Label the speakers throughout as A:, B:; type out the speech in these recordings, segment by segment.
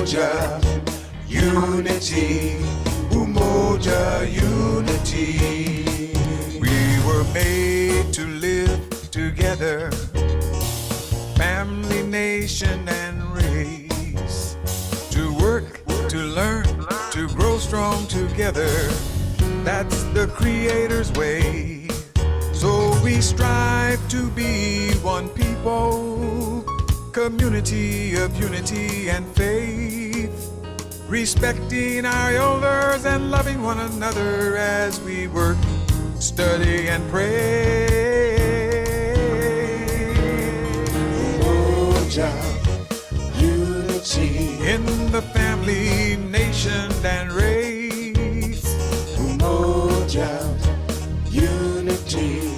A: Umoja, unity, Umoja, unity. We were made to live together, family, nation, and race. To work, to learn, to grow strong together. That's the Creator's way. So we strive to be one people, community of unity and faith, respecting our elders and loving one another as we work, study, and pray. Umoja, unity in the family, nation, and race. Umoja, unity,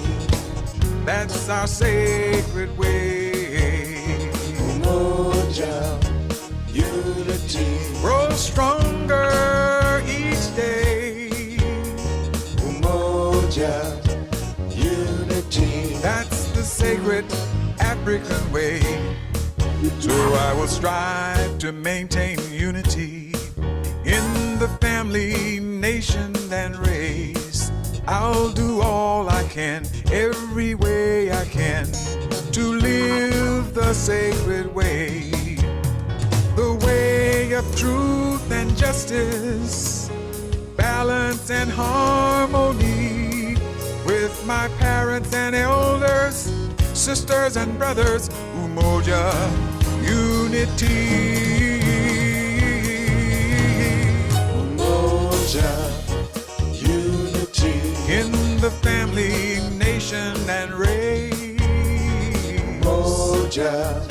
A: that's our sacred way. Umoja, unity, grow stronger each day. Umoja, unity, that's the sacred African way. So I will strive to maintain unity in the family, nation, and race. I'll do all I can, every way I can, to live the sacred way. The way of truth and justice, balance and harmony, with my parents and elders, sisters and brothers. Umoja, unity. Umoja, unity in the family, nation, and race. Umoja,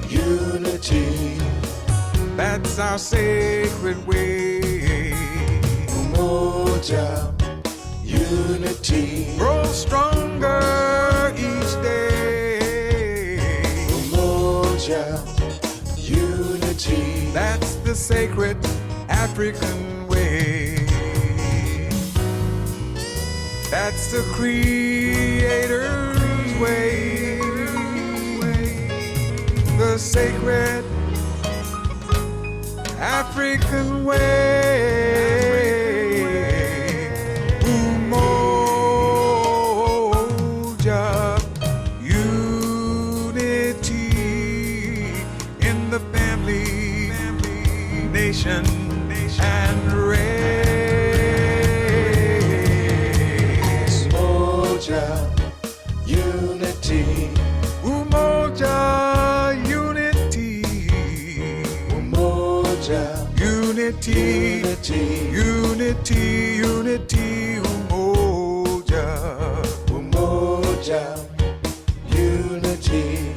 A: unity, that's our sacred way. Umoja, unity, grow stronger each day. Umoja, unity, that's the sacred African way. That's the Creator's way. The sacred African way. Umoja, unity in the family, nation, and race. Umoja, unity. Umoja, unity. Umoja, unity, unity, unity, Umoja, Umoja, unity,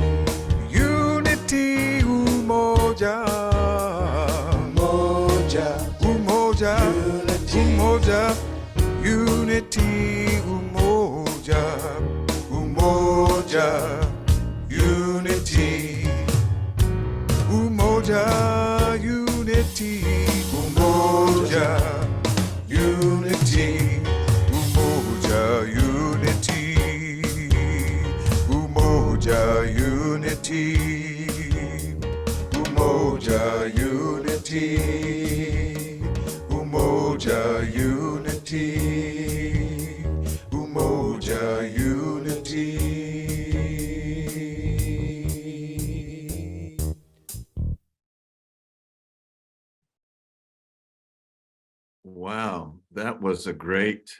A: unity, Umoja, Umoja, Umoja, unity, Umoja, Umoja, unity, Umoja, unity, Umoja, unity, Umoja, unity, Umoja, unity, Umoja, unity, Umoja, unity, Umoja, unity.
B: Wow, that was a great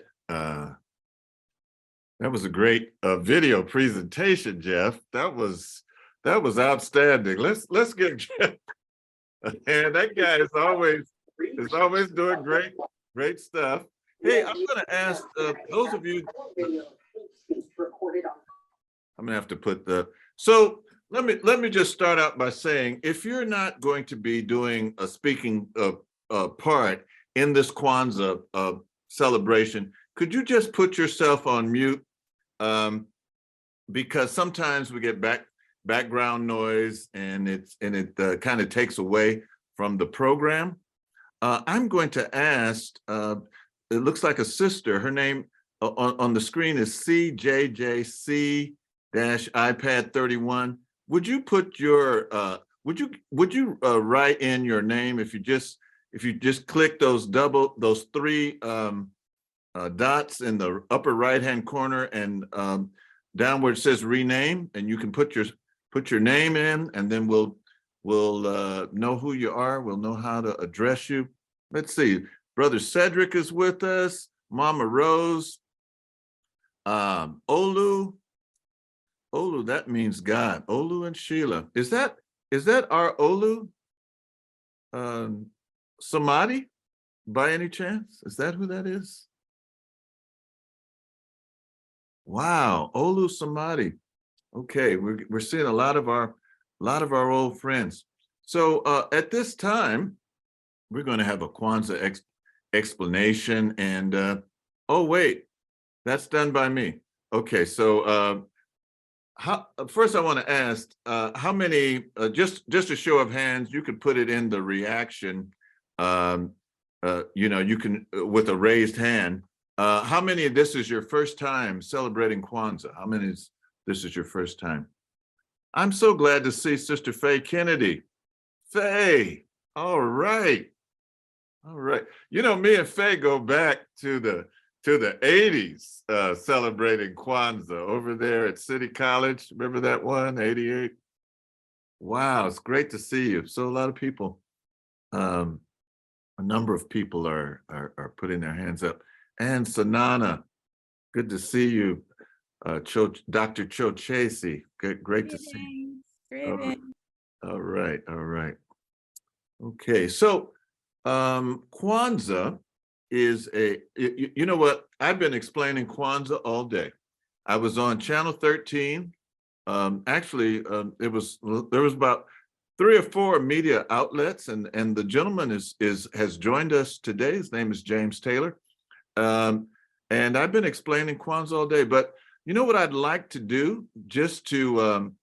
B: video presentation, Jeff. That was outstanding. Let's get Jeff. And that guy is always doing great stuff. Hey, I'm going to ask those of you. I'm going to have to put the. So let me just start out by saying, if you're not going to be doing a speaking part in this Kwanzaa celebration, could you just put yourself on mute? Because sometimes we get background noise, and it kind of takes away from the program. I'm going to ask. It looks like a sister. Her name on the screen is CJJC-iPad 31. Would you put your would you write in your name if you just click those three dots in the upper right hand corner and down where it says rename, and you can put your name in, and then we'll know who you are. We'll know how to address you. Let's see. Brother Cedric is with us. Mama Rose. Olu, that means God. Olu and Sheila. Is that our Olu? Samadhi, by any chance? Is that who that is? Wow, Olu Samadhi. Okay, we're seeing a lot of our old friends. So at this time, we're going to have a Kwanzaa explanation. And oh wait, that's done by me. Okay, so first I want to ask how many, just a show of hands, you could put it in the reaction, you can with a raised hand. How many of this is your first time celebrating Kwanzaa? How many this is your first time? I'm so glad to see Sister Faye Kennedy. Faye, all right. All right. Me and Faye go back to the 80s, celebrating Kwanzaa over there at City College. Remember that one, 88? Wow, it's great to see you. So a lot of people, a number of people are putting their hands up. And Sanana, good to see you. Dr. Cho Chasey, great to see you. All right. Okay, so Kwanzaa is you know what? I've been explaining Kwanzaa all day. I was on Channel 13. Actually, there was about 3 or 4 media outlets, and the gentleman has joined us today. His name is James Taylor. And I've been explaining Kwanzaa all day, but you know what I'd like to do just to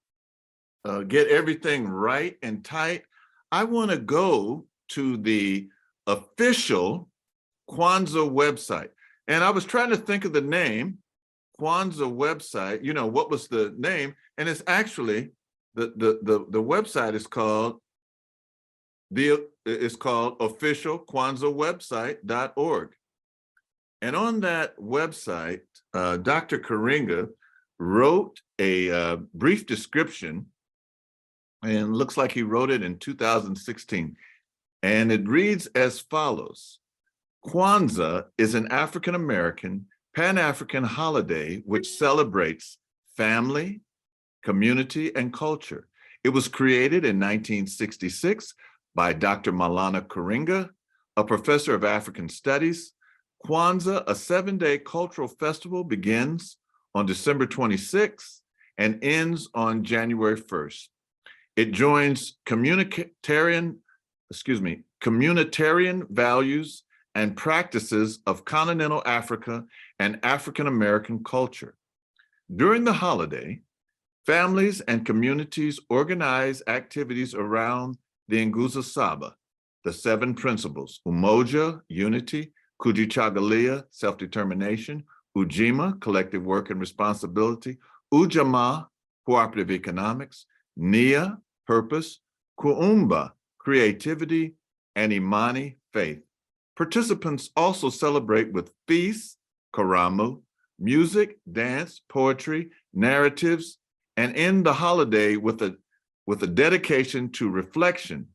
B: get everything right and tight? I want to go to the official Kwanzaa website. And I was trying to think of the name, Kwanzaa website, what was the name? And it's actually, the website is called, officialkwanzaawebsite.org. And on that website, Dr. Karinga wrote a brief description, and looks like he wrote it in 2016. And it reads as follows. Kwanzaa is an African-American, Pan-African holiday which celebrates family, community, and culture. It was created in 1966 by Dr. Malana Karinga, a professor of African Studies. Kwanzaa, a 7-day cultural festival, begins on December 26th and ends on January 1st. It joins communitarian values and practices of continental Africa and African-American culture. During the holiday, families and communities organize activities around the Nguzo Saba, the 7 principles: Umoja, unity; Kujichagulia, self-determination; Ujima, collective work and responsibility; Ujamaa, cooperative economics; Nia, purpose; Kuumba, creativity; and Imani, faith. Participants also celebrate with feasts, karamu, music, dance, poetry, narratives, and end the holiday with a dedication to reflection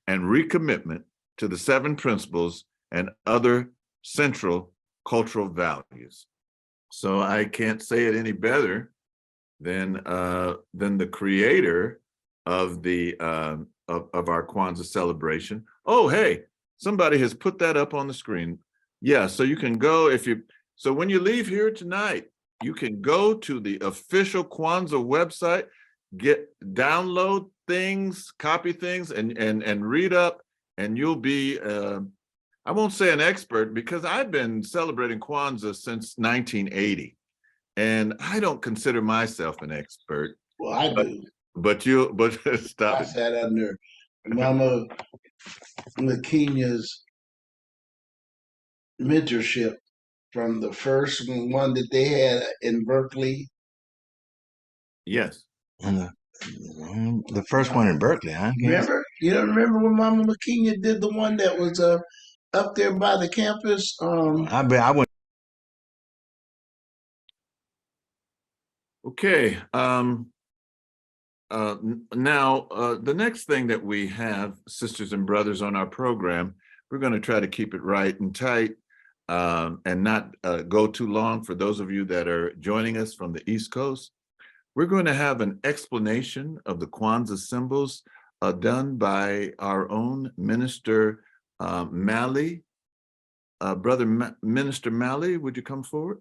B: and recommitment to the 7 principles and other central cultural values. So I can't say it any better than the creator of the of our Kwanzaa celebration. Oh, hey, somebody has put that up on the screen. Yeah, so you can go so when you leave here tonight, you can go to the official Kwanzaa website, download things, copy things, and read up, and you'll be I won't say an expert, because I've been celebrating Kwanzaa since 1980, and I don't consider myself an expert.
C: Well, I do.
B: But stop
C: I
B: it.
C: sat under Mama Lakenya's mentorship from the first one that they had in Berkeley.
B: Yes.
C: And
D: The first one in Berkeley, huh?
C: Remember? You don't remember when Mama McKeenya did the one that was up there by the campus?
D: I went.
B: Okay. Now, the next thing that we have, sisters and brothers, on our program, we're going to try to keep it right and tight and not go too long. For those of you that are joining us from the East Coast, we're going to have an explanation of the Kwanzaa symbols done by our own Minister Malley. Brother Minister Malley, would you come forward?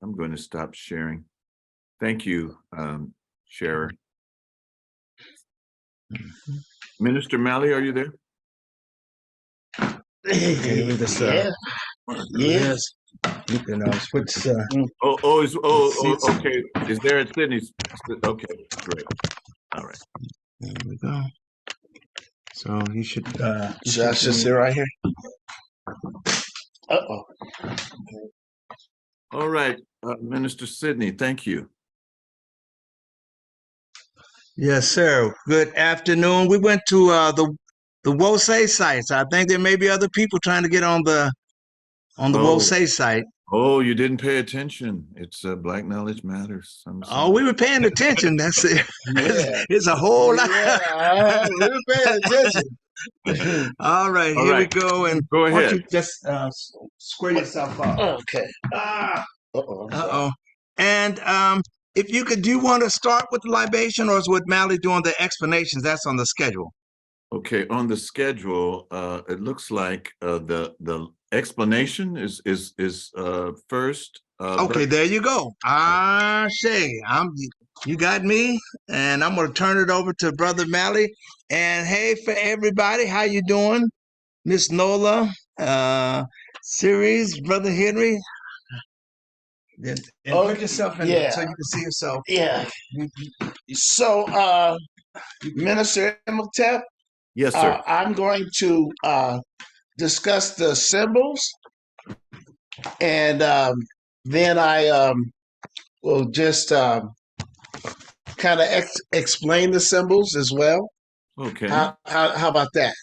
B: I'm going to stop sharing. Thank you, Sharer. Minister Malley, are you there?
D: Okay, we just,
C: Yes.
D: you can switch.
B: Okay. Is there at Sydney's? Okay, great. All right.
D: There we go. So you should.
C: Should I just sit right here? Uh-oh.
B: All right, Minister Sydney, thank you.
D: Yes, sir. Good afternoon. We went to the WOSE sites. I think there may be other people trying to get on the WOSE site.
B: Oh, you didn't pay attention. It's Black Knowledge Matters.
D: Oh, we were paying attention. That's it.
C: Yeah.
D: It's a whole lot.
C: Yeah, we were paying attention.
D: All right,
B: All
D: here we
B: right.
D: go. And
B: Go
D: why don't
B: ahead.
D: you just square yourself up.
C: Okay. Uh-oh.
D: Uh-oh. And if you could, do you want to start with the libation, or is with Mally doing the explanations? That's on the schedule.
B: Okay, on the schedule, it looks like the explanation is first.
D: Okay, there you go. Shay, you got me, and I'm gonna turn it over to Brother Mally. And hey, for everybody, how you doing, Miss Nola, Series, Brother Henry? And put yourself in
C: yeah.
D: so you can see yourself.
C: Yeah. So, Minister Imhotep,
B: Yes, sir.
C: I'm going to discuss the symbols, and then I will just kind of explain the symbols as well.
B: Okay.
C: How about that?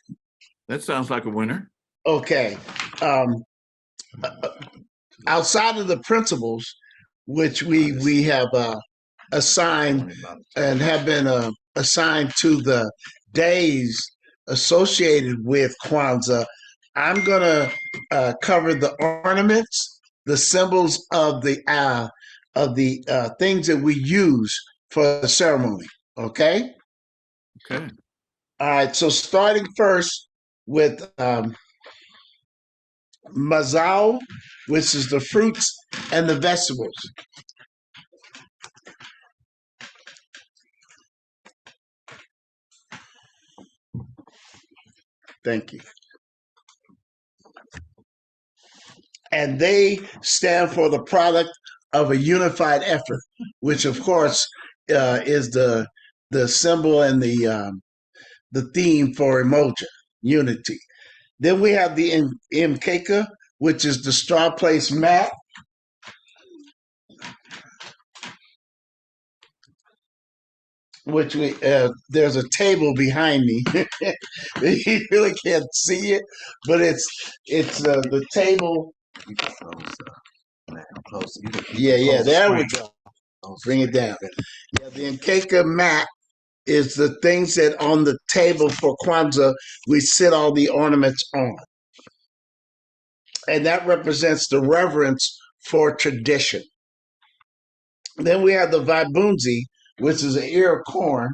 B: That sounds like a winner.
C: Okay. Outside of the principles, which we have assigned and have been assigned to the days associated with Kwanzaa, I'm going to cover the ornaments, the symbols of the things that we use for the ceremony. Okay.
B: Okay.
C: All right. So starting first with mazao, which is the fruits and the vegetables. Thank you. And they stand for the product of a unified effort, which of course is the symbol and the theme for Umoja, unity. Then we have the Mkeka, which is the straw place mat. Which there's a table behind me. You really can't see it, but it's the table. Yeah, there we go. Bring it down. Yeah, the Nkeka mat is the things that on the table for Kwanzaa we sit all the ornaments on. And that represents the reverence for tradition. Then we have the Vibunzi, which is an ear of corn.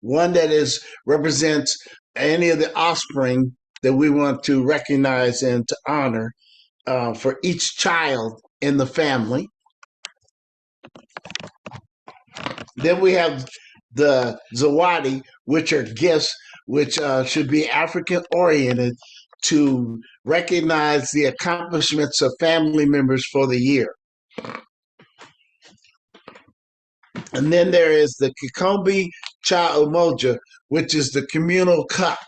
C: One that represents any of the offspring that we want to recognize and to honor for each child in the family. Then we have the Zawadi, which are gifts, which should be African oriented to recognize the accomplishments of family members for the year. And then there is the Kikombe Cha Umoja, which is the communal cup,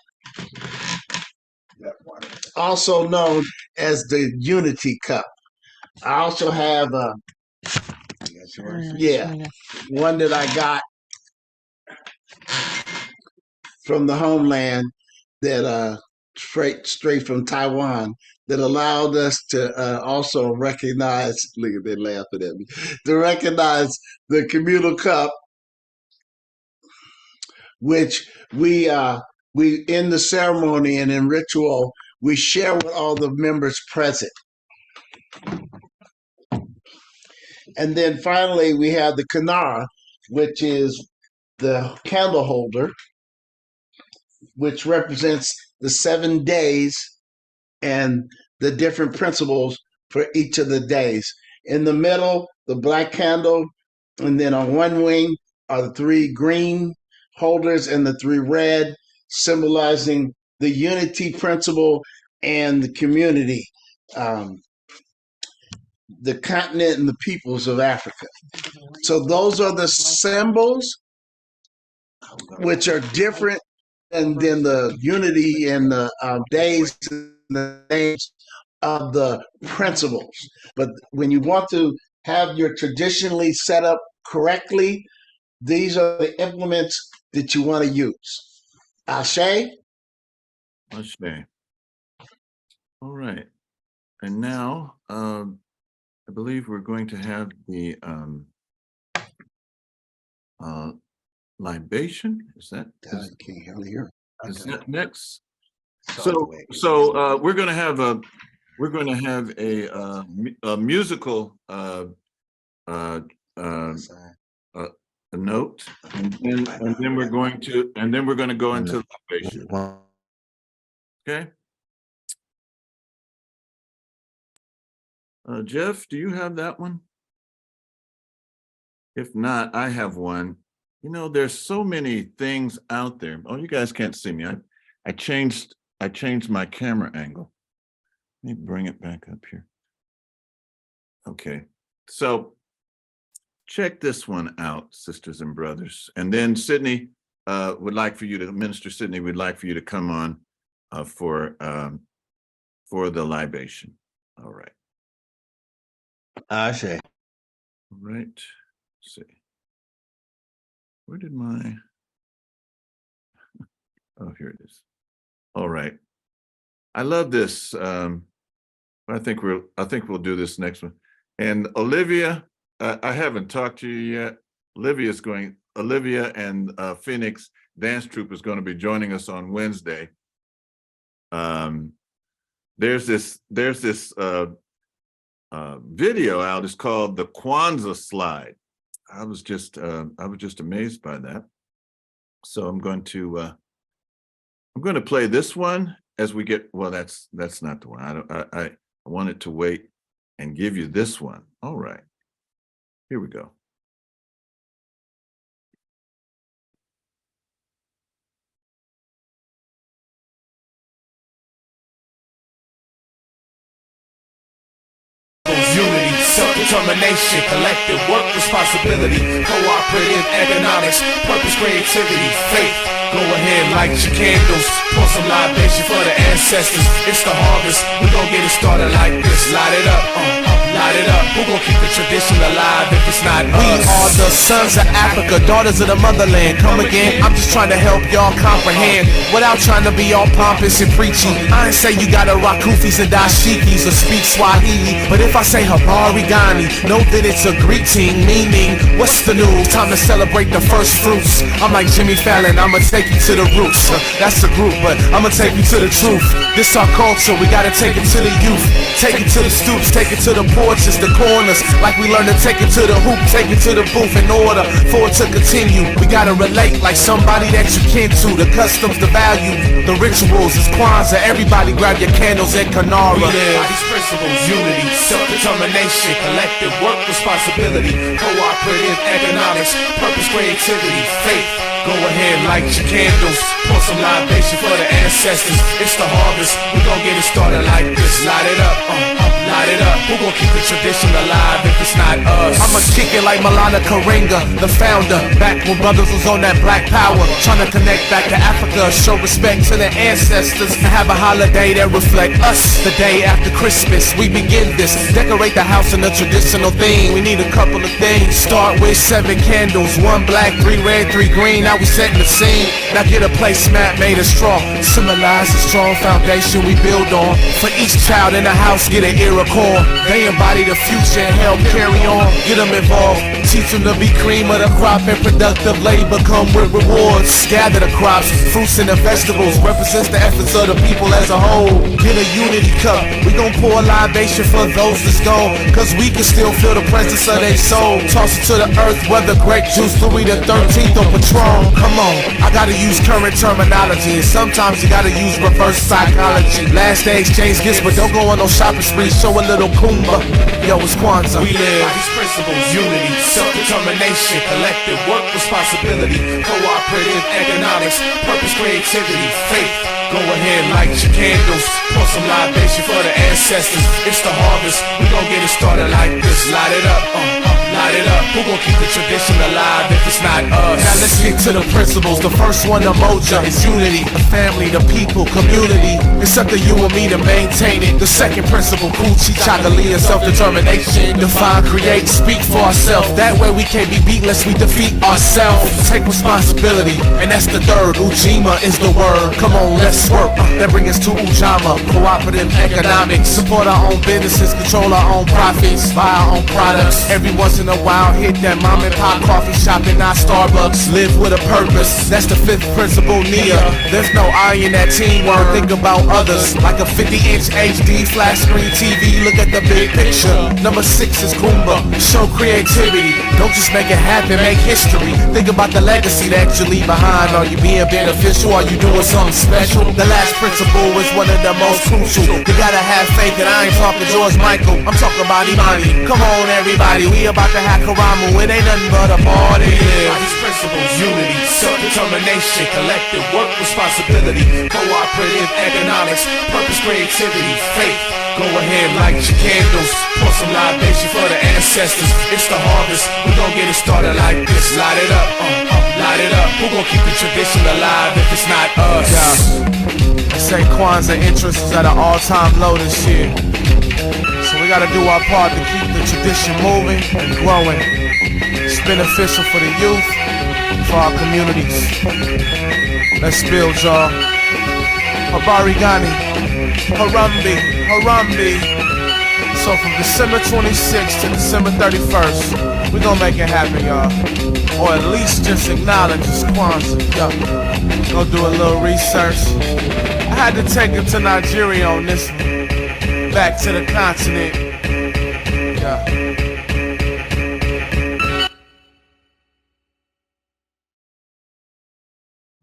C: also known as the unity cup. I also have one that I got from the homeland that straight from Taiwan that allowed us to also recognize. Look at they laughing at me. To recognize the communal cup, which we in the ceremony and in ritual we share with all the members present. And then finally we have the kanar, which is the candle holder, which represents the 7 days and the different principles for each of the days. In the middle, the black candle, and then on one wing are the 3 green holders and the 3 red, symbolizing the unity principle and the community, the continent and the peoples of Africa. So those are the symbols, which are different than the unity and the days and the names of the principles. But when you want to have your traditionally set up correctly, these are the implements that you want to use. Ashe?
B: Ashe. All right. And now, I believe we're going to have the libation. Is that?
C: I can't hardly hear.
B: Is that next? So we're going to have a musical a note, and then we're going to go into libation. Okay. Jeff, do you have that one? If not, I have one. You know, there's so many things out there. Oh, you guys can't see me. I changed my camera angle. Let me bring it back up here. Okay. So check this one out, sisters and brothers. And then Sydney would like for you to, Minister Sydney would like for you to come on for the libation. All right.
D: Ashe.
B: All right. Let's see. Where did my, oh, here it is. All right. I love this. I think we'll do this next one. And Olivia, I haven't talked to you yet. Olivia and Phoenix Dance Troupe is going to be joining us on Wednesday. There's this video out. It's called the Kwanzaa slide. I was just amazed by that. So I'm going to play this one as we get. Well, that's not the one. I wanted to wait and give you this one. All right, here we go.
E: Unity, self-determination, collective work responsibility, cooperative economics, purpose, creativity, faith. Go ahead, light your candles, pour some libation for the ancestors. It's the harvest, we gon' get it started like this. Light it up, light it up. Who gon' keep the tradition alive if it's not us?
F: We are the sons of Africa, daughters of the motherland. Come again, I'm just trying to help y'all comprehend without trying to be all pompous and preachy. I ain't say you gotta rock kufis and dashikis or speak Swahili, but if I say habari gani, know that it's a greeting, meaning what's the news? Time to celebrate the first fruits. I'm like Jimmy Fallon, I'ma take you to the roots. That's the group, but I'ma take you to the truth. This our culture, we gotta take it to the youth. Take it to the stoops, take it to the porches, the corners. Like we learn to take it to the hoop, take it to the booth in order for it to continue. We gotta relate like somebody that you kin to. The customs, the value, the rituals. It's Kwanzaa, everybody grab your candles and Kanara.
E: We live by these principles, unity, self-determination, collective work responsibility, cooperative economics, purpose, creativity, faith. Go ahead, light your candles, pour some libation for the ancestors. It's the harvest, we gon' get it started like this. Light it up, light it up. Who gon' keep the tradition alive if it's not us?
F: I'ma kick it like Malana Karenga, the founder. Back when brothers was on that black power, trying to connect back to Africa, show respect to the ancestors, and have a holiday that reflect us. The day after Christmas, we begin this. Decorate the house in a traditional theme. We need a couple of things. Start with 7 candles, 1 black, 3 red, 3 green. Now we setting the scene. Now get a placemat made of straw. Symbolize the strong foundation we build on. For each child in the house, get an ear of corn. They embody the future and help carry on. Get them involved. Teach them to be cream of the crop, and productive labor come with rewards. Gather the crops, fruits and the vegetables. Represents the efforts of the people as a whole. Get a unity cup. We gon' pour a libation for those that's gone, cause we can still feel the presence of their soul. Toss it to the earth, whether grape juice, Louis the 13th or Patron. Come on, I gotta use current terminology, and sometimes you gotta use reverse psychology. Last day exchange gifts, but don't go on no shopping spree. Show a little Kumba. Yo, it's Kwanzaa.
E: We live by these principles: unity, self-determination, collective work responsibility, cooperative economics, purpose, creativity, faith. Go ahead, light your candles, pour some libation for the ancestors. It's the harvest, we gon' get it started like this. Light it up, light it up. Who gon' keep the tradition alive if it's not us?
F: Now let's get to the principles. The first one, the moja, is unity. The family, the people, community. It's up to you and me to maintain it. The second principle, Kuchi Chakalia, self-determination. Define, create, speak for ourselves. That way we can't be beat unless we defeat ourselves. Take responsibility, and that's the third. Ujima is the word. Come on, let's work. That brings us to Ujama, cooperative economics. Support our own businesses, control our own profits, buy our own products. Every once in a while, hit that mom and pop coffee shop and not Starbucks. Live with a purpose. That's the 5th principle, Nia. There's no I in that teamwork. Think about others, like a 50-inch HD flat screen TV. Look at the big picture. Number 6 is Kumba. Show creativity. Don't just make it happen, make history. Think about the legacy that you leave behind. Are you being beneficial? Are you doing something special? The last principle is one of the most crucial. You gotta have faith, and I ain't talking George Michael, I'm talking about Imani. Come on everybody, we about to have Karamu. It ain't nothing but a party.
E: By these principles: unity, self-determination, collective work responsibility, cooperative economics, purpose, creativity, faith. Go ahead, light your candles, pour some libation for the ancestors. It's the harvest, we gon' get it started like this. Light it up, light it up. Who gon' keep the tradition alive if it's not us?
F: They say Kwanzaa interest is at an all-time low this year. So we gotta do our part to keep the tradition moving and growing. It's beneficial for the youth, for our communities. Let's build, y'all. Habari Gani, Harambe, Harambe. So from December 26th to December 31st, we gonna make it happen, y'all. Or at least just acknowledge it's Kwanzaa, y'all. Go do a little research. I had to take it to Nigeria on this one. Back to the continent. Yeah.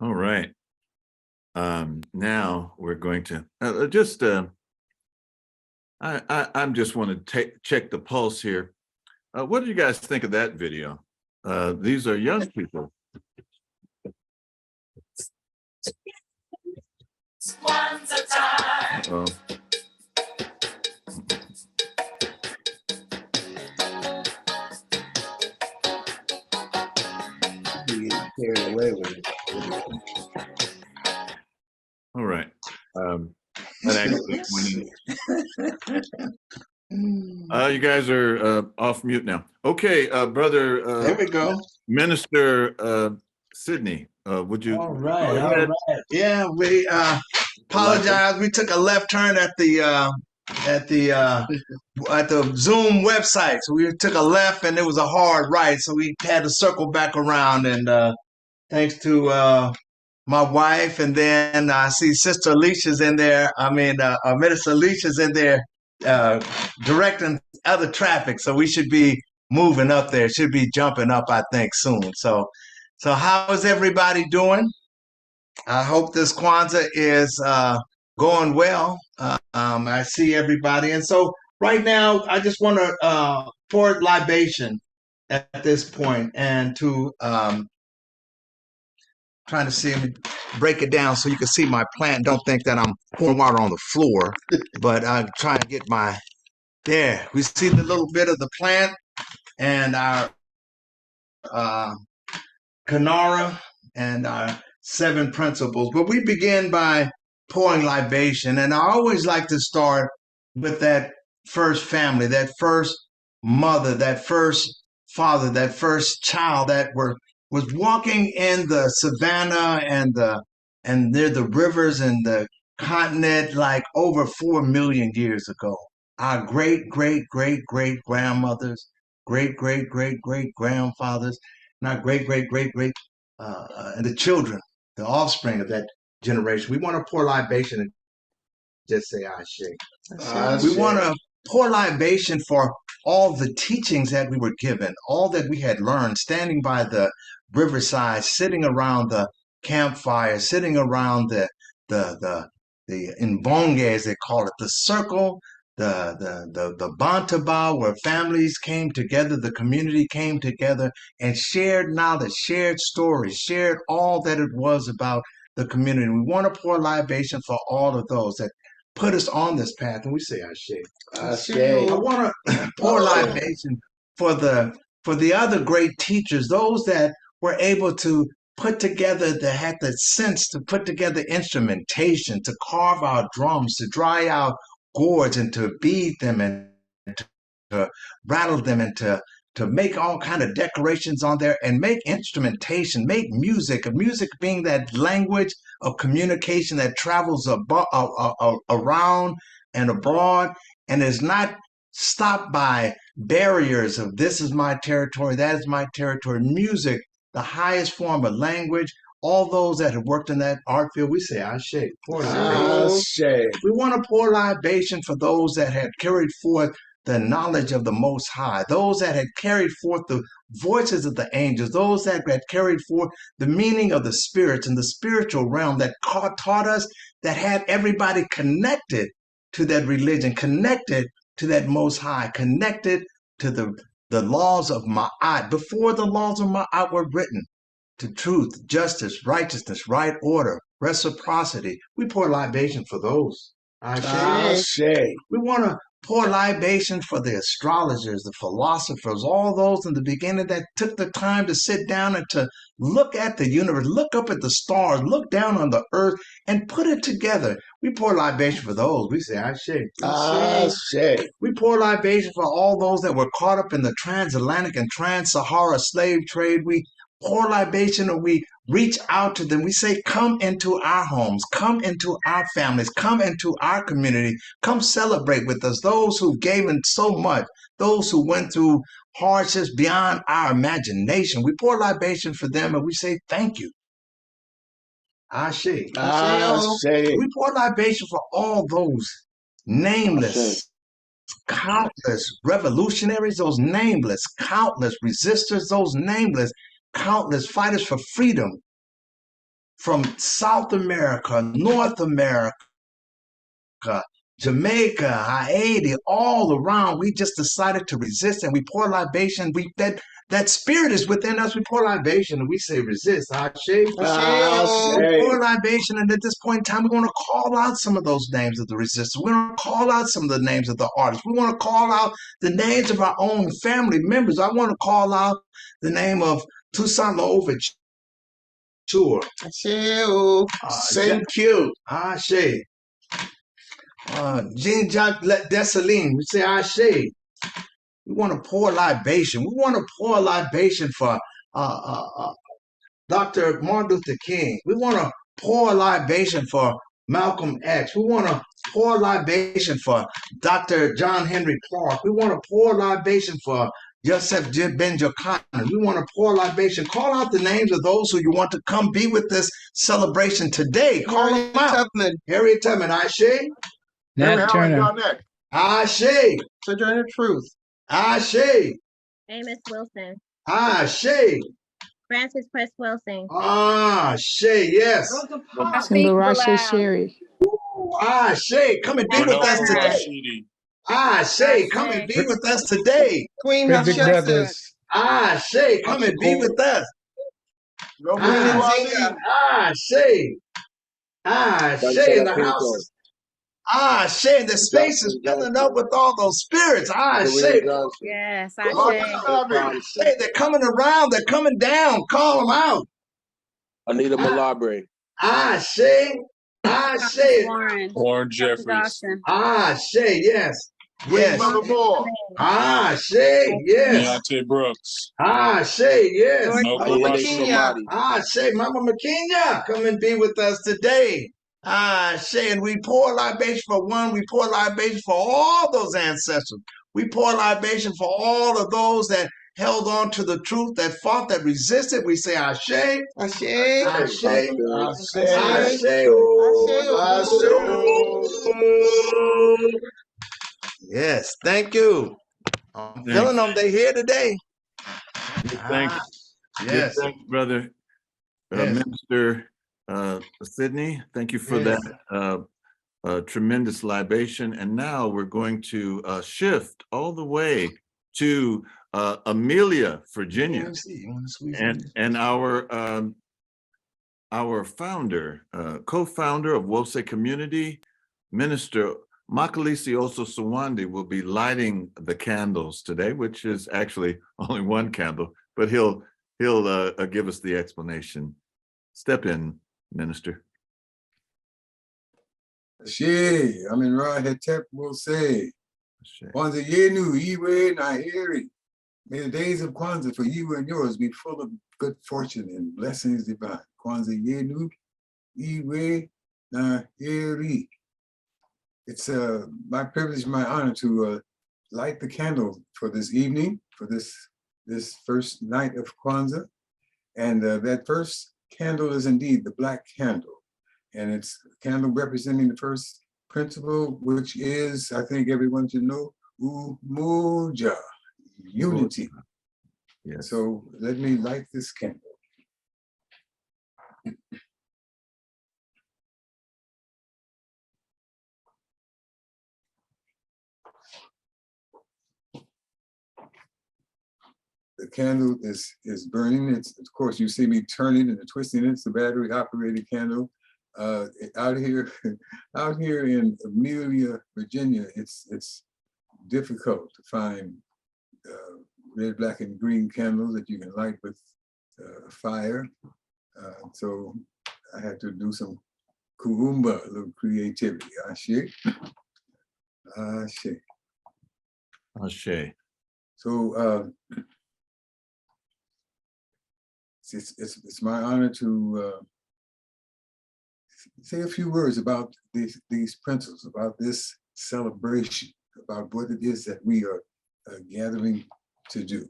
B: All right. Now we're going to I'm just want to check the pulse here. What do you guys think of that video? These are young people. Uh-oh.
C: Carried away with it.
B: All right. That actually you guys are off mute now. Okay, brother.
C: There we go.
B: Minister Sydney, would you?
D: All right. Yeah, we apologize. We took a left turn at the Zoom website. So we took a left, and it was a hard right. So we had to circle back around. And thanks to my wife, and then I see Sister Alicia's in there. Minister Alicia's in there directing other traffic. So we should be moving up there. Should be jumping up, I think, soon. So how is everybody doing? I hope this Kwanzaa is going well. I see everybody. And so right now, I just want to pour libation at this point and to trying to see me break it down so you can see my plant. Don't think that I'm pouring water on the floor, but I'm trying to get my, there. We see the little bit of the plant and our Kanara and our 7 principles. But we begin by pouring libation. And I always like to start with that first family, that first mother, that first father, that first child that was walking in the savannah and near the rivers and the continent like over 4 million years ago. Our great, great, great, great grandmothers, great, great, great, great grandfathers, not great, great, great, great, and the children, the offspring of that generation. We want to pour libation and just say, Ashe. We want to pour libation for all the teachings that we were given, all that we had learned, standing by the riverside, sitting around the campfire, sitting around the imbonge, as they call it, the circle, the bantaba, where families came together, the community came together and shared knowledge, shared stories, shared all that it was about the community. We want to pour libation for all of those that put us on this path, and we say Ashe. I want to pour libation for the other great teachers, those that were able to put together, that had the sense to put together instrumentation, to carve out drums, to dry out gourds, and to beat them and to rattle them and to make all kind of decorations on there and make instrumentation, make music, music being that language of communication that travels around and abroad and is not stopped by barriers of this is my territory, that is my territory. Music, the highest form of language. All those that have worked in that art field, we say Ashe. Ashe. We want to pour libation for those that had carried forth the knowledge of the Most High, those that had carried forth the voices of the angels, those that had carried forth the meaning of the spirits and the spiritual realm that taught us, that had everybody connected to that religion, connected to that Most High, connected to the laws of Ma'at, before the laws of Ma'at were written, to truth, justice, righteousness, right order, reciprocity. We pour libation for those. Ashe. We want to pour libation for the astrologers, the philosophers, all those in the beginning that took the time to sit down and to look at the universe, look up at the stars, look down on the earth, and put it together. We pour libation for those. We say Ashe. Ashe. We pour libation for all those that were caught up in the transatlantic and trans-Sahara slave trade. We pour libation and we reach out to them. We say, come into our homes, come into our families, come into our community, come celebrate with us. Those who gave in so much, those who went through hardships beyond our imagination. We pour libation for them and we say, thank you. Ashe. We pour libation for all those nameless, countless revolutionaries, those nameless, countless resistors, those nameless, countless fighters for freedom from South America, North America, Jamaica, Haiti, all around. We just decided to resist and we pour libation. That spirit is within us. We pour libation and we say resist. Ashe. We pour libation, and at this point in time, we want to call out some of those names of the resistors. We want to call out some of the names of the artists. We want to call out the names of our own family members. I want to call out the name of Toussaint L'Ouverture. Thank you. Ashe. Jean-Jacques Dessalines, we say Ashe. We want to pour libation. We want to pour libation for Dr. Martin Luther King. We want to pour libation for Malcolm X. We want to pour libation for Dr. John Henry Clark. We want to pour libation for Yosef Ben Jochannan. We want to pour libation. Call out the names of those who you want to come be with this celebration today. Call them out. Harriet Tubman, Ashe.
G: Nat Turner.
D: Ashe.
G: Sojourner Truth.
D: Ashe.
H: Amos Wilson.
D: Ashe.
H: Francis Press Wilson.
D: Ashe, yes.
G: Simbarasha Sherry.
D: Ashe, come and be with us today. Ashe, come and be with us today.
G: Queen
I: Frederick
G: Hatshepsut.
I: Douglass.
D: Ashe, come and be with us.
C: Shay. Shay in the house. Shay, the space is filling up with all those spirits. Shay.
H: Yes,
C: Shay, they're coming around, they're coming down. Call them out.
I: Anita Malabre.
C: Shay. Shay.
I: Warren Jeffries.
C: Shay, yes. Yes. Shay, yes.
I: Deontay Brooks.
C: Shay, yes.
I: Malcolm Rushmore.
C: Shay, Mama McKenya, come and be with us today. Shay, and we pour libation for one, we pour libation for all those ancestors. We pour libation for all of those that held on to the truth, that fought, that resisted. We say, Ashe, Ashe, Ashe, Ashe, Ashe, Ashe. Yes, thank you. I'm feeling them. They're here today.
B: Thanks.
C: Yes.
B: Thanks, brother.
C: Yes.
B: Minister Sidney, thank you for that tremendous libation. And now we're going to shift all the way to Amelia, Virginia, and our founder, co-founder of Wose Community, Minister Makalisi Oso Sawandi, will be lighting the candles today, which is actually only one candle, but he'll give us the explanation. Step in, Minister.
J: Ashe, Amin Ra Hetep will say, Kwanzaa Yenu, Iwe Nahiri. May the days of Kwanzaa for you and yours be full of good fortune and blessings divine. Kwanzaa Yenu, Iwe Nahiri. It's my privilege, my honor to light the candle for this evening, for this first night of Kwanzaa. And that first candle is indeed the black candle. And it's a candle representing the first principle, which is, I think everyone should know, Umoja, unity.
B: Yes.
J: So let me light this candle. The candle is burning. It's, of course, you see me turning and twisting it. It's a battery operated candle. Out here in Amelia, Virginia, it's difficult to find red, black, and green candles that you can light with fire. So I had to do some kuumba, a little creativity. Ashe. Ashe.
B: Ashe.
J: So it's my honor to say a few words about these principles, about this celebration, about what it is that we are gathering to do.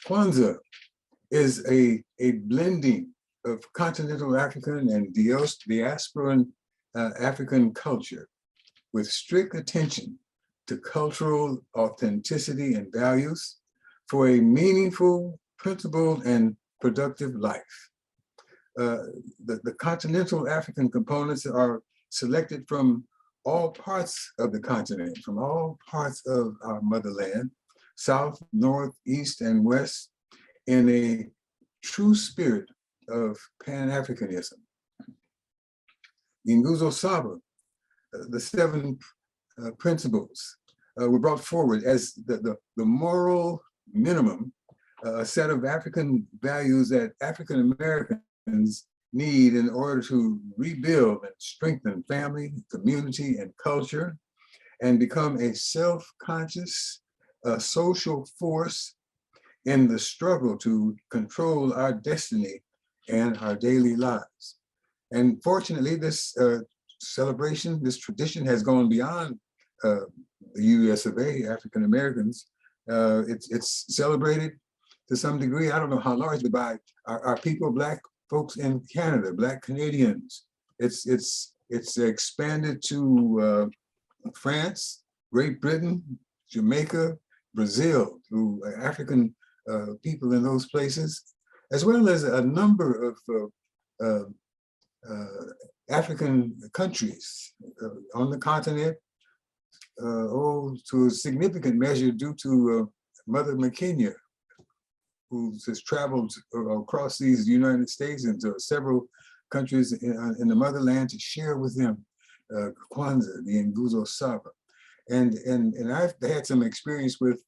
J: Kwanzaa is a blending of continental African and diasporan African culture with strict attention to cultural authenticity and values for a meaningful, principled, and productive life. The continental African components are selected from all parts of the continent, from all parts of our motherland, south, north, east, and west, in a true spirit of Pan-Africanism. In Nguzo Saba, the 7 principles were brought forward as the moral minimum, a set of African values that African Americans need in order to rebuild and strengthen family, community, and culture, and become a self-conscious social force in the struggle to control our destiny and our daily lives. And fortunately, this celebration, this tradition has gone beyond the US of A, African Americans. It's celebrated to some degree, I don't know how large, but by our people, Black folks in Canada, Black Canadians. It's expanded to France, Great Britain, Jamaica, Brazil, to African people in those places, as well as a number of African countries on the continent, to a significant measure due to Mother McKenya, who has traveled across these United States and to several countries in the motherland to share with them Kwanzaa, the Nguzo Saba. And I've had some experience with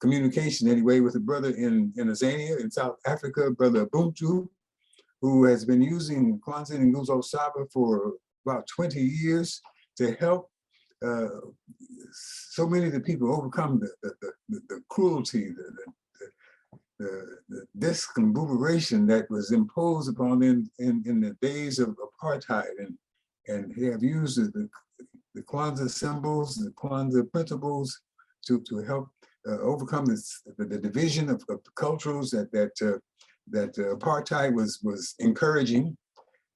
J: communication anyway with a brother in Azania in South Africa, Brother Ubuntu, who has been using Kwanzaa and Nguzo Saba for about 20 years to help so many of the people overcome the cruelty, the discombobulation that was imposed upon them in the days of apartheid, and they have used the Kwanzaa symbols, the Kwanzaa principles to help overcome the division of cultures that apartheid was encouraging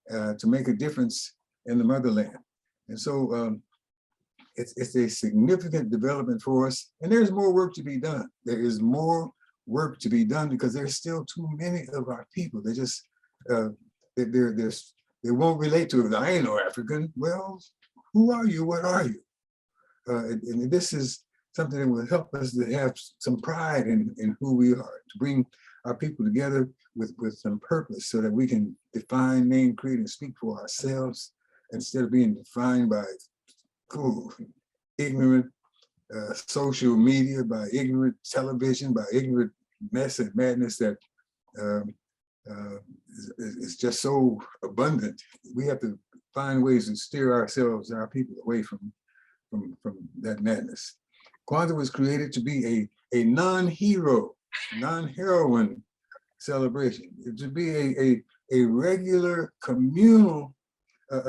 J: to make a difference in the motherland. And so it's a significant development for us, and there's more work to be done. There is more work to be done because there's still too many of our people. They just they won't relate to it. I ain't no African. Well, who are you? What are you? And this is something that will help us to have some pride in who we are, to bring our people together with some purpose so that we can define, name, create, and speak for ourselves instead of being defined by ignorant social media, by ignorant television, by ignorant mess and madness that is just so abundant. We have to find ways to steer ourselves and our people away from that madness. Kwanzaa was created to be a non-hero, non-heroine celebration, to be a regular communal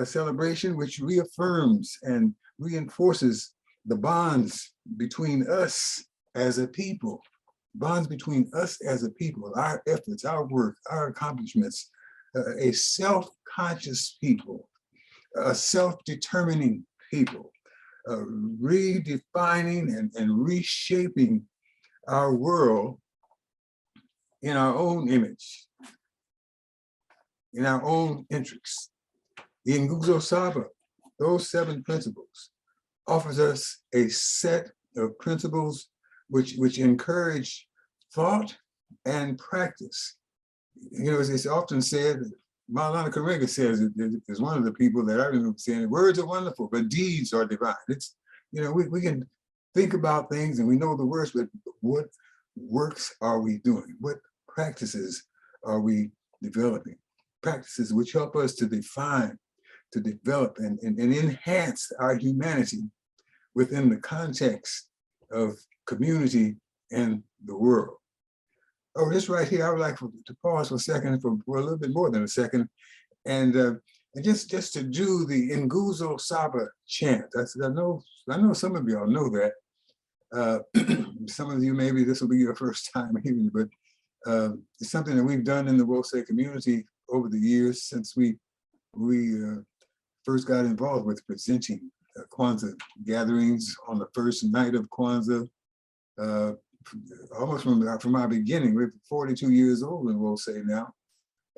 J: celebration which reaffirms and reinforces the bonds between us as a people, bonds between us as a people, our efforts, our work, our accomplishments, a self-conscious people, a self-determining people, redefining and reshaping our world in our own image, in our own interests. The Nguzo Saba, those 7 principles, offers us a set of principles which encourage thought and practice. You know, it's often said, Maulana Karenga says, is one of the people that I remember saying, words are wonderful, but deeds are divine. It's, you know, we can think about things and we know the words, but what works are we doing? What practices are we developing? Practices which help us to define, to develop and enhance our humanity within the context of community and the world. Oh, this right here, I would like to pause for a second, for a little bit more than a second, and just to do the Nguzo Saba chant. I know some of y'all know that. Some of you, maybe this will be your first time hearing, but it's something that we've done in the Wose community over the years since we first got involved with presenting Kwanzaa gatherings on the first night of Kwanzaa. Almost from our beginning. We're 42 years old in Wose now.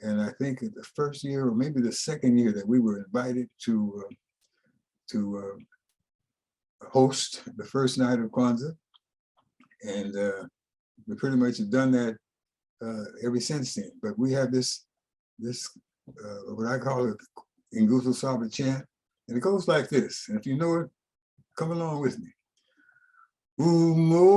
J: And I think the first year or maybe the second year that we were invited to host the first night of Kwanzaa. And we pretty much have done that ever since then. But we have this what I call it Nguzo Saba chant. And it goes like this. And if you know it, come along with me. Umoja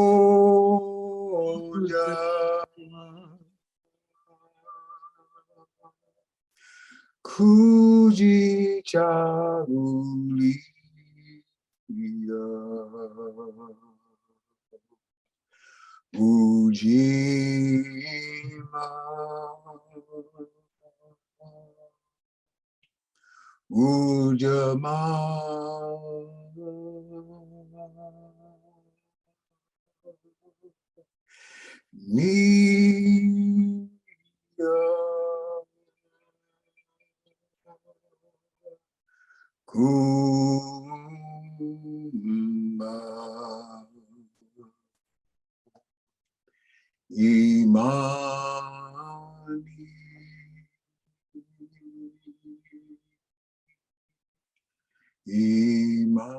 J: kujichagulia ujima ujamaa Nia Kumba Imani Imani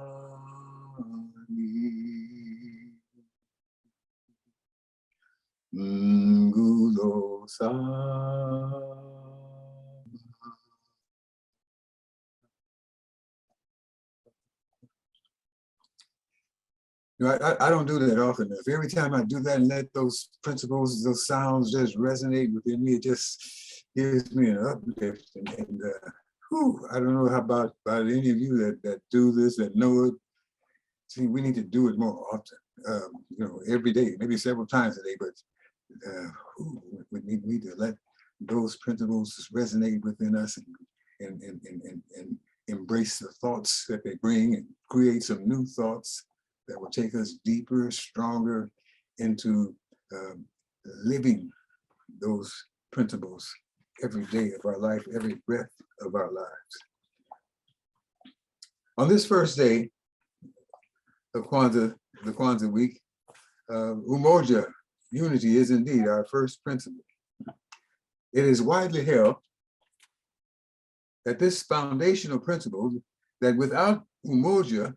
J: lo sama. You know, I don't do that often enough. Every time I do that and let those principles, those sounds just resonate within me, it just gives me an uplift. Whew, I don't know how about any of you that do this, that know it. See, we need to do it more often, you know, every day, maybe several times a day, but we need to let those principles resonate within us and embrace the thoughts that they bring and create some new thoughts that will take us deeper, stronger into living those principles every day of our life, every breath of our lives. On this first day of Kwanzaa, the Kwanzaa week, umoja, unity, is indeed our first principle. It is widely held that this foundational principle, that without umoja,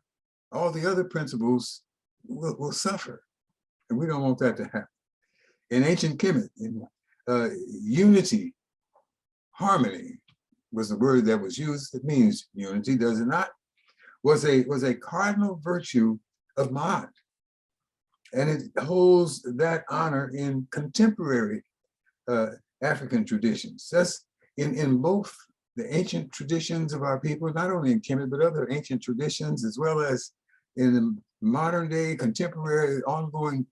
J: all the other principles will suffer. And we don't want that to happen. In ancient Kemet, unity, harmony was the word that was used. It means unity, does it not? Was a cardinal virtue of Ma'at. And it holds that honor in contemporary African traditions. That's in both the ancient traditions of our people, not only in Kemet, but other ancient traditions, as well as in the modern day, contemporary, ongoing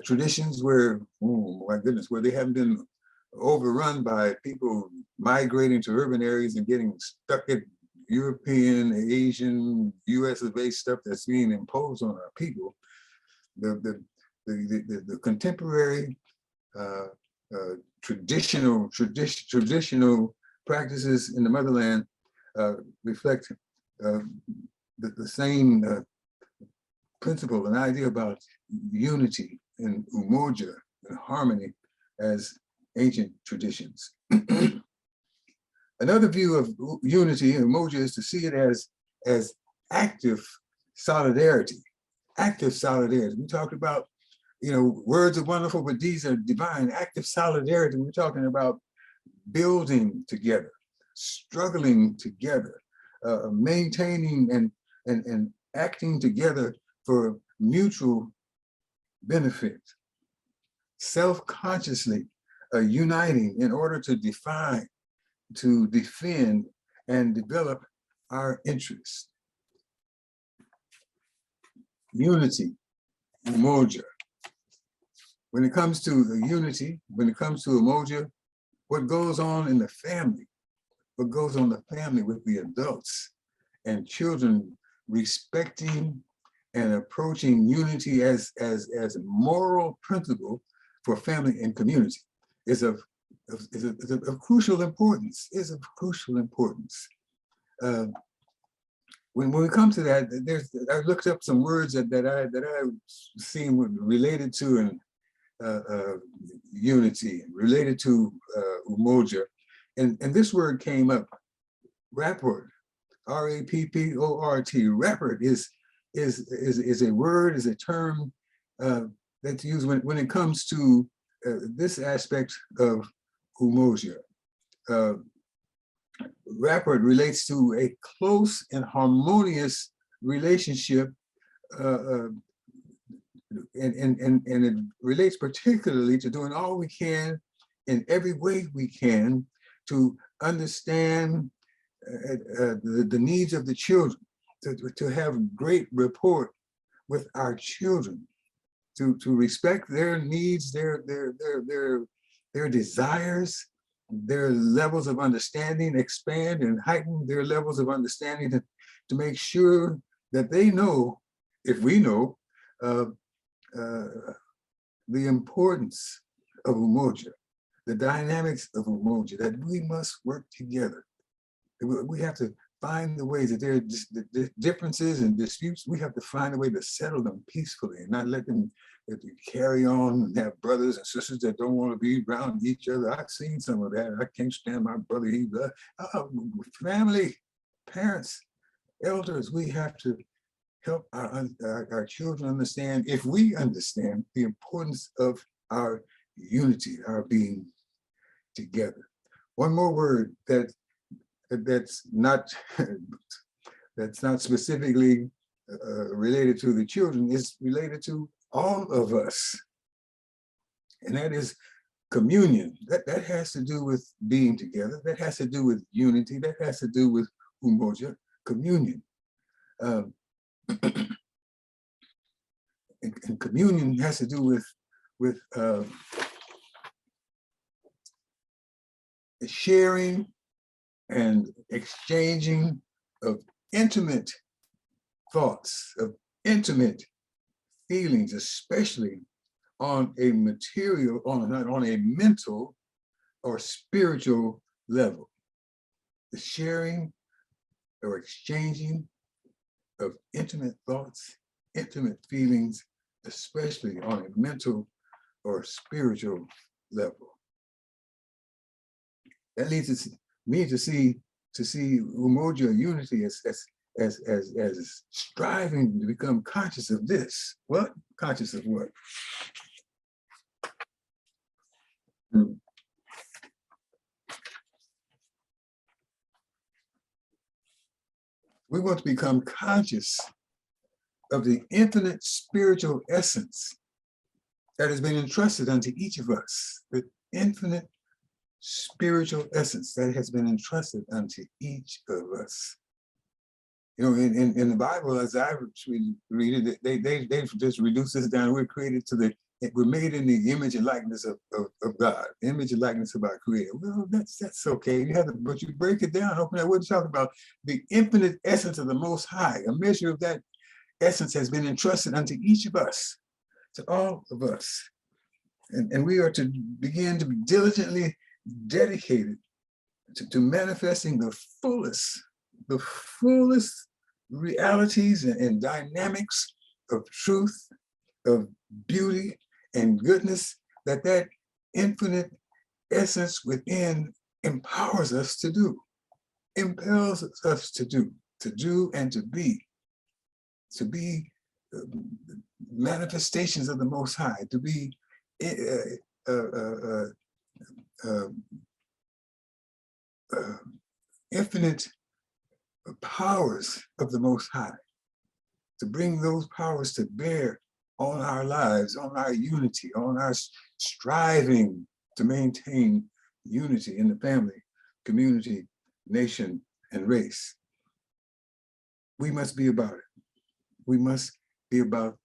J: traditions where, oh my goodness, where they haven't been overrun by people migrating to urban areas and getting stuck at European, Asian, US-based stuff that's being imposed on our people. The contemporary traditional practices in the motherland reflect the same principle and idea about unity and umoja and harmony as ancient traditions. Another view of unity and umoja is to see it as active solidarity. Active solidarity. We talked about, you know, words are wonderful, but deeds are divine. Active solidarity. We're talking about building together, struggling together, maintaining and acting together for mutual benefit, self-consciously uniting in order to define, to defend, and develop our interests. Unity, umoja. When it comes to the unity, when it comes to umoja, what goes on in the family, what goes on in the family with the adults and children respecting and approaching unity as a moral principle for family and community is of crucial importance, When we come to that, I looked up some words that I've seen related to unity, related to umoja, and this word came up, rapport, R-A-P-P-O-R-T. Rapport is a word, is a term that's used when it comes to this aspect of umoja. Rapport relates to a close and harmonious relationship, and it relates particularly to doing all we can in every way we can to understand the needs of the children, to have great rapport with our children, to respect their needs, their desires, their levels of understanding, expand and heighten their levels of understanding to make sure that they know, if we know, the importance of umoja, the dynamics of umoja, that we must work together. We have to find the ways that there are differences and disputes. We have to find a way to settle them peacefully and not let them carry on and have brothers and sisters that don't want to be around each other. I've seen some of that. I can't stand my brother. Family, parents, elders, we have to help our children understand, if we understand the importance of our unity, our being together. One more word that's not specifically related to the children, is related to all of us, and that is communion. That has to do with being together. That has to do with unity. That has to do with umoja, communion. And communion has to do with sharing and exchanging of intimate thoughts, of intimate feelings, especially on a material, on a mental or spiritual level. The sharing or exchanging of intimate thoughts, intimate feelings, especially on a mental or spiritual level. That leads me to see umoja, unity, as striving to become conscious of this. What? Conscious of what? We want to become conscious of the infinite spiritual essence that has been entrusted unto each of us. The infinite spiritual essence that has been entrusted unto each of us. You know, in the Bible, as I read it, they just reduce this down. We're created we're made in the image and likeness of God, the image and likeness of our Creator. Well, that's okay. But you break it down, open that. We're talking about the infinite essence of the Most High. A measure of that essence has been entrusted unto each of us, to all of us. And we are to begin to be diligently dedicated to manifesting the fullest realities and dynamics of truth, of beauty and goodness that infinite essence within empowers us to do, impels us to do and to be manifestations of the Most High, to be infinite powers of the Most High, to bring those powers to bear on our lives, on our unity, on our striving to maintain unity in the family, community, nation, and race. We must be about it. We must be about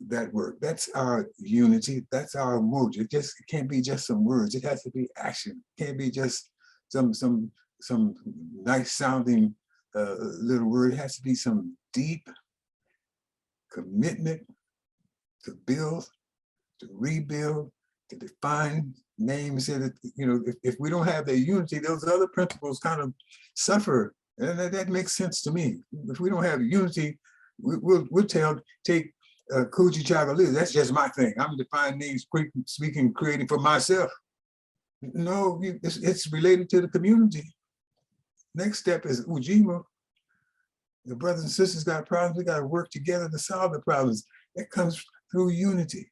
J: that work. That's our unity. That's our mojo. It can't be just some words. It has to be action. It can't be just some nice sounding little word. It has to be some deep commitment to build, to rebuild, to define names. You know, if we don't have that unity, those other principles kind of suffer. And that makes sense to me. If we don't have unity, we'll take Kuji Chagaloo. That's just my thing. I'm defining names, speaking, creating for myself. No, it's related to the community. Next step is Ujima. The brothers and sisters got problems. We got to work together to solve the problems. That comes through unity.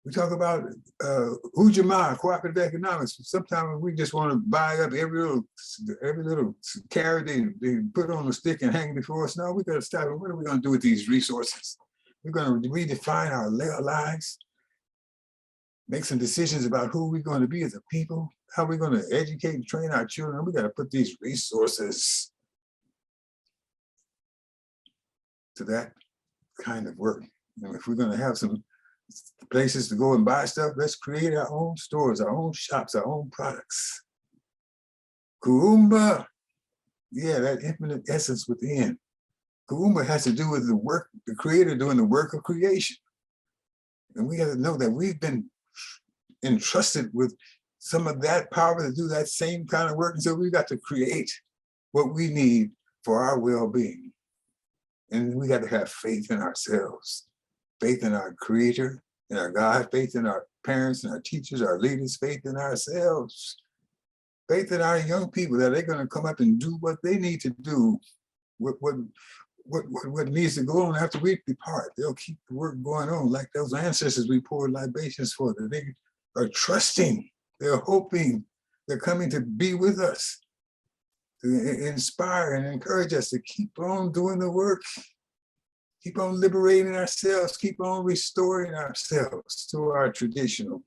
J: We talk about Ujamaa, cooperative economics. Sometimes we just want to buy up every little carrot they put on a stick and hang before us. No, we got to stop it. What are we going to do with these resources? We're going to redefine our lives, make some decisions about who we're going to be as a people, how we're going to educate and train our children. We got to put these resources to that kind of work. You know, if we're going to have some places to go and buy stuff, let's create our own stores, our own shops, our own products. Kuumba, yeah, that infinite essence within. Kuumba has to do with the work, the Creator doing the work of creation. And we have to know that we've been entrusted with some of that power to do that same kind of work. And so we got to create what we need for our well-being. And we got to have faith in ourselves, faith in our Creator, in our God, faith in our parents and our teachers, our leaders, faith in ourselves, faith in our young people that they're going to come up and do what they need to do, what needs to go on after we depart. They'll keep the work going on like those ancestors we poured libations for. That are trusting, they're hoping, they're coming to be with us, to inspire and encourage us to keep on doing the work, keep on liberating ourselves, keep on restoring ourselves to our traditional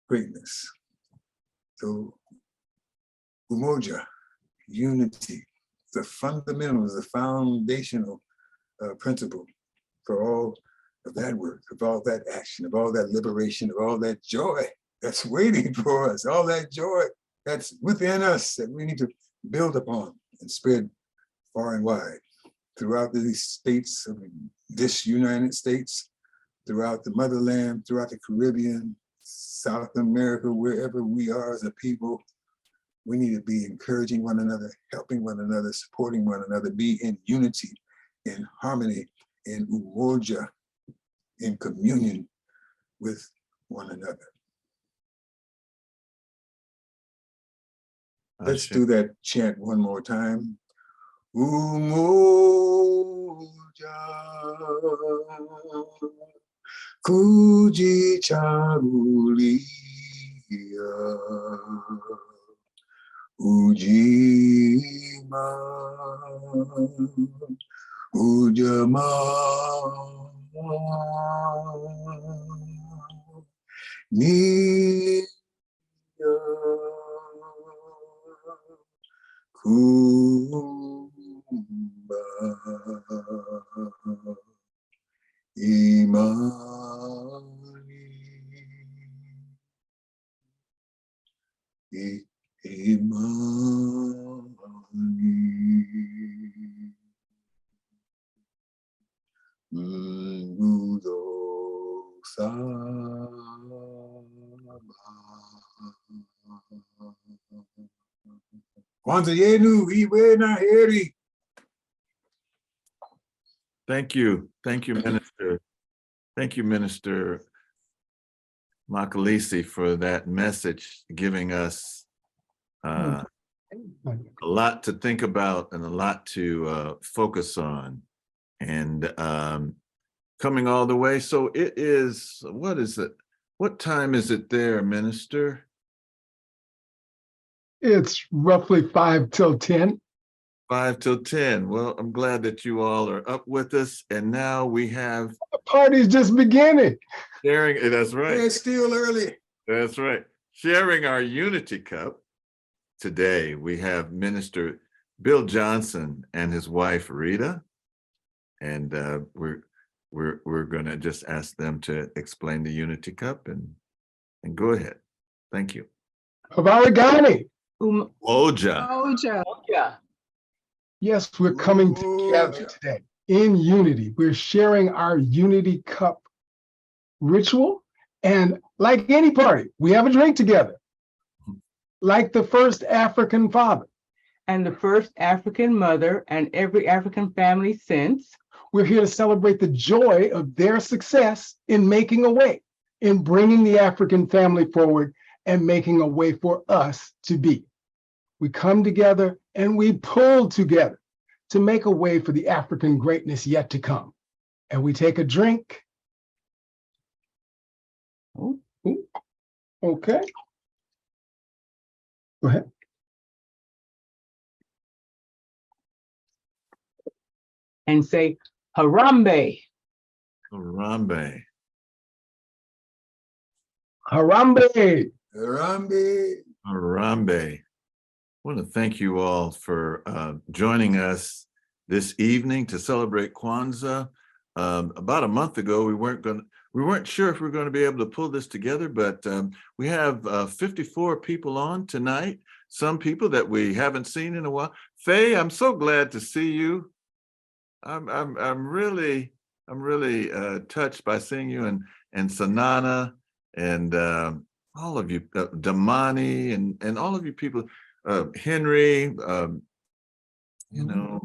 J: greatness. So umoja, unity, the fundamentals, the foundational principle for all of that work, of all that action, of all that liberation, of all that joy that's waiting for us, all that joy that's within us that we need to build upon and spread far and wide throughout these states of this United States, throughout the motherland, throughout the Caribbean, South America, wherever we are as a people. We need to be encouraging one another, helping one another, supporting one another, be in unity, in harmony, in umoja, in communion with one another. Let's do that chant one more time. Umoja kujichagulia ujima ujamaa ni kumba imani imani Budo Sama. Kwanzaa yenu iwe na heri.
B: Thank you. Thank you, Minister. Thank you, Minister Makalisi, for that message, giving us a lot to think about and a lot to focus on. And coming all the way. So it is, what is it? What time is it there, Minister?
K: It's roughly 5 till 10.
B: 5 till 10. Well, I'm glad that you all are up with us. And now we have...
K: The party's just beginning.
B: Sharing, that's right.
J: It's still early.
B: That's right. Sharing our Unity Cup today, we have Minister Bill Johnson and his wife, Rita. And we're going to just ask them to explain the Unity Cup and go ahead. Thank you.
K: Havarigani.
B: Oja.
K: Yes, we're coming together today in unity. We're sharing our Unity Cup ritual. And like any party, we have a drink together. Like the first African father.
L: And the first African mother and every African family since.
K: We're here to celebrate the joy of their success in making a way, in bringing the African family forward and making a way for us to be. We come together and we pull together to make a way for the African greatness yet to come. And we take a drink. Ooh. Okay. Go ahead.
L: And say, Harambe.
B: Harambe.
K: Harambe.
J: Harambe.
B: Harambe. I want to thank you all for joining us this evening to celebrate Kwanzaa. About a month ago, we weren't sure if we were going to be able to pull this together, but we have 54 people on tonight. Some people that we haven't seen in a while. Faye, I'm so glad to see you. I'm really touched by seeing you and Sanana and all of you, Damani and all of you people, Henry, you know,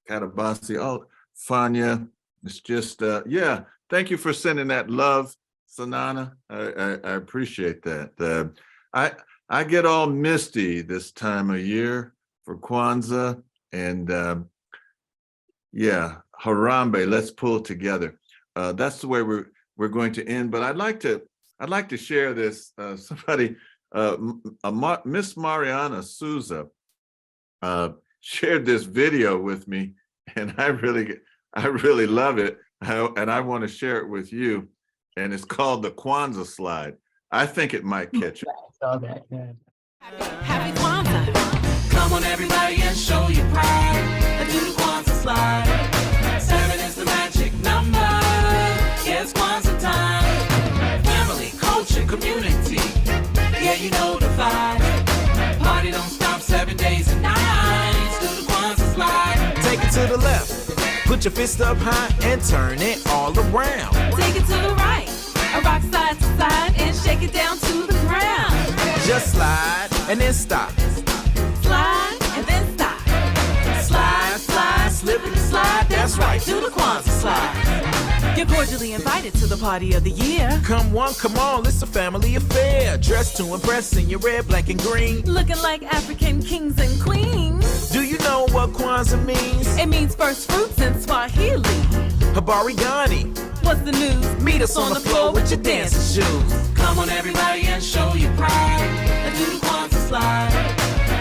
B: Katabasi, all Fanya. It's just yeah. Thank you for sending that love, Sanana. I appreciate that. I get all misty this time of year for Kwanzaa and. Yeah, Harambe, let's pull together. That's the way we're going to end, but I'd like to I'd like to share this. Somebody, Miss Mariana Souza, shared this video with me, and I really love it, and I want to share it with you. And it's called the Kwanzaa slide. I think it might catch it.
M: Happy Kwanzaa. Come on, everybody, and show your pride. And do the Kwanzaa slide. 7 is the magic number. Yeah, it's Kwanzaa time. Family, culture, community. Yeah, you know the vibe. Party don't stop 7 days and nights. Do the Kwanzaa slide.
F: Take it to the left. Put your fist up high and turn it all around.
M: Take it to the right. A rock side to side and shake it down to the ground.
F: Just slide and then stop.
M: Slide and then stop. Slide, slide, slip and slide. That's right, do the Kwanzaa slide. You're cordially invited to the party of the year.
F: Come on, it's a family affair. Dressed to impress in your red, black, and green.
M: Looking like African kings and queens.
F: Do you know what Kwanzaa means?
M: It means first fruits in Swahili.
F: Habari Gani.
M: What's the news?
F: Meet us on the floor with your dancing shoes.
M: Come on, everybody, and show your pride. And do the Kwanzaa slide.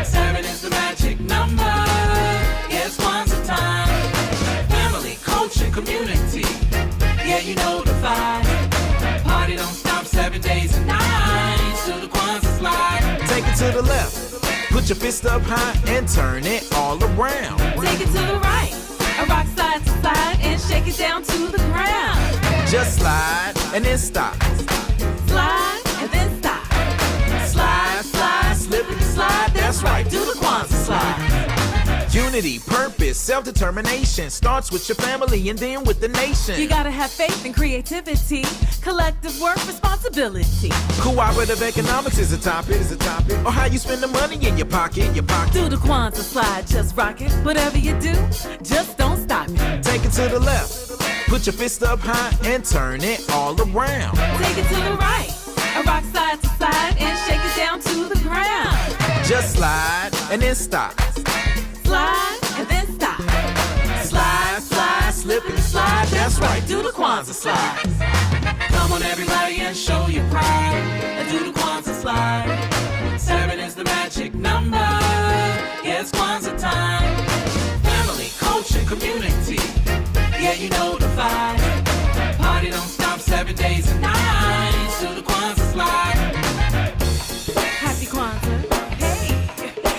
M: 7 is the magic number. Yeah, it's Kwanzaa time. Family, culture, community. Yeah, you know the vibe. Party don't stop 7 days and nights. Do the Kwanzaa slide.
F: Take it to the left. Put your fist up high and turn it all around.
M: Take it to the right. A rock side to side and shake it down to the ground.
F: Just slide and then stop.
M: Slide and then stop. Slide, slide, slip and slide. That's right, do the Kwanzaa slide.
F: Unity, purpose, self-determination starts with your family and then with the nation.
M: You gotta have faith and creativity, collective work, responsibility.
F: Cooperative economics is a topic, or how you spend the money in your pocket,
M: Do the Kwanzaa slide, just rock it. Whatever you do, just don't stop it.
F: Take it to the left. Put your fist up high and turn it all around.
M: Take it to the right. A rock side to side and shake it down to the ground.
F: Just slide and then stop.
M: Slide and then stop. Slide, slide, slip and slide. That's right, do the Kwanzaa slide. Come on, everybody, and show your pride. And do the Kwanzaa slide. 7 is the magic number. Yeah, it's Kwanzaa time. Family, culture, community. Yeah, you know the vibe. Party don't stop 7 days and nights. Do the Kwanzaa slide. Happy Kwanzaa. Hey.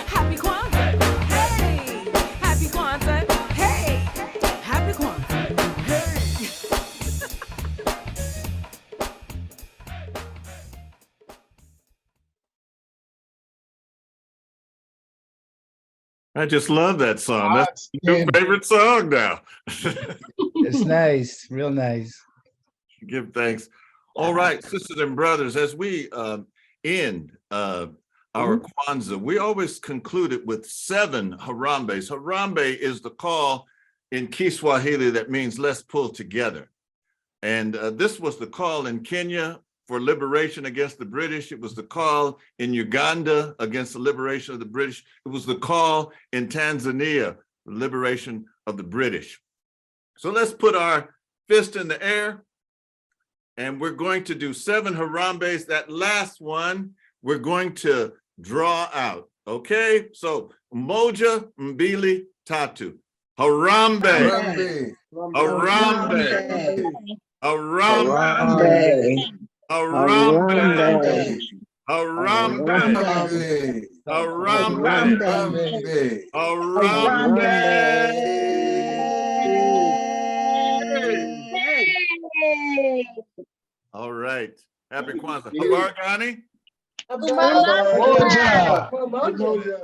M: Happy Kwanzaa. Hey. Happy Kwanzaa. Hey. Happy Kwanzaa. Hey.
B: I just love that song. That's your favorite song now.
G: It's nice, real nice.
B: Give thanks. All right, sisters and brothers, as we end our Kwanzaa, we always conclude it with 7 harambes. Harambe is the call in Kiswahili that means let's pull together. And this was the call in Kenya for liberation against the British. It was the call in Uganda against the liberation of the British. It was the call in Tanzania, the liberation of the British. So let's put our fist in the air, and we're going to do 7 harambes. That last one, we're going to draw out, okay? So, moja, mbili, tatu. Harambe. Harambe. Harambe. Harambe. Harambe. Harambe. Harambe. All right. Happy Kwanzaa. Habari gani?
K: Moja.